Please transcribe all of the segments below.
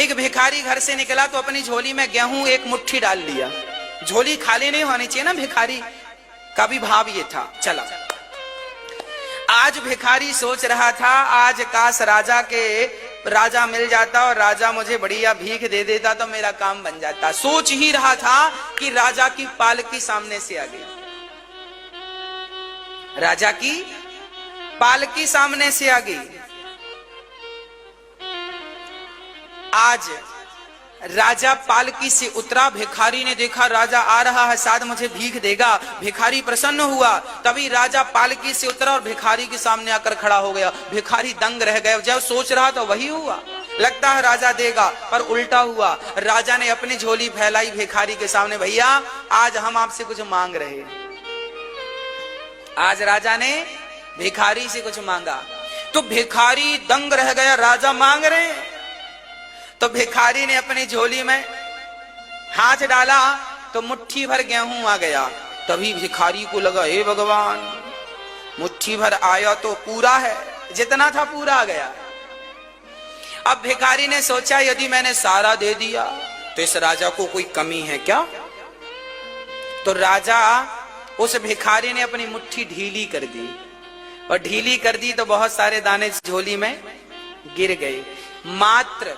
एक भिखारी घर से निकला तो अपनी झोली में गेहूं एक मुट्ठी डाल लिया। झोली खाली नहीं होनी चाहिए ना, भिखारी का भी भाव ये था। चला, आज भिखारी सोच रहा था आज काश राजा मिल जाता और राजा मुझे बढ़िया भीख दे देता तो मेरा काम बन जाता। सोच ही रहा था कि राजा की पालकी सामने से आ गई। राजा की पालकी सामने से आ गई। आज राजा पालकी से उतरा, भिखारी ने देखा राजा आ रहा है, शायद मुझे भीख देगा। भिखारी प्रसन्न हुआ, तभी राजा पालकी से उतरा और भिखारी के सामने आकर खड़ा हो गया। भिखारी दंग रह गया, जब सोच रहा तो वही हुआ, लगता है राजा देगा, पर उल्टा हुआ। राजा ने अपनी झोली फैलाई भिखारी के सामने, भैया आज हम आपसे कुछ मांग रहे हैं। आज राजा ने भिखारी से कुछ मांगा तो भिखारी दंग रह गया, राजा मांग रहे हैं। तो भिखारी ने अपनी झोली में हाथ डाला तो मुट्ठी भर गेहूं आ गया। तभी भिखारी को लगा हे भगवान, मुट्ठी भर आया तो पूरा है, जितना था पूरा आ गया। अब भिखारी ने सोचा यदि मैंने सारा दे दिया तो इस राजा को कोई कमी है क्या। तो राजा, उस भिखारी ने अपनी मुट्ठी ढीली कर दी, और ढीली कर दी तो बहुत सारे दाने झोली में गिर गए। मात्र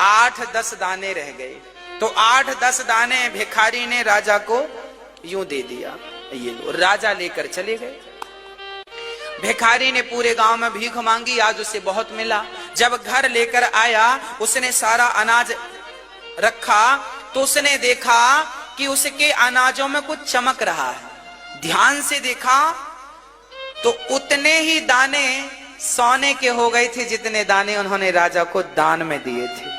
8-10 दाने रह गए। तो 8-10 दाने भिखारी ने राजा को यूं दे दिया, ये लो। राजा लेकर चले गए। भिखारी ने पूरे गांव में भीख मांगी, आज उसे बहुत मिला। जब घर लेकर आया, उसने सारा अनाज रखा तो उसने देखा कि उसके अनाजों में कुछ चमक रहा है। ध्यान से देखा तो उतने ही दाने सोने के हो गए थे जितने दाने उन्होंने राजा को दान में दिए थे।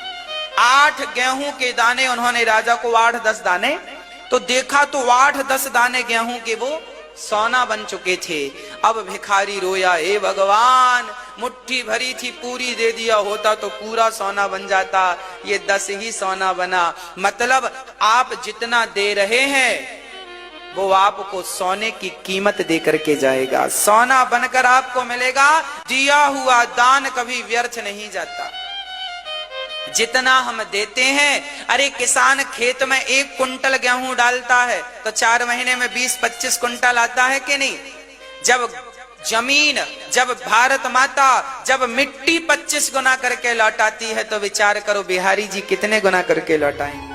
8 गेहूं के दाने उन्होंने राजा को 8-10 दाने तो देखा तो 8-10 दाने गेहूं के वो सोना बन चुके थे। अब भिखारी रोया, हे भगवान मुट्ठी भरी थी पूरी दे दिया होता तो पूरा सोना बन जाता, ये 10 ही सोना बना। मतलब आप जितना दे रहे हैं वो आपको सोने की कीमत दे करके जाएगा, सोना बनकर आपको मिलेगा। दिया हुआ दान कभी व्यर्थ नहीं जाता। जितना हम देते हैं, अरे किसान खेत में 1 कुंटल गेहूं डालता है तो 4 महीने में 20-25 कुंटल आता है कि नहीं। जब जमीन, जब भारत माता, जब मिट्टी 25 गुना करके लौटाती है तो विचार करो बिहारी जी कितने गुना करके लौटाएंगे।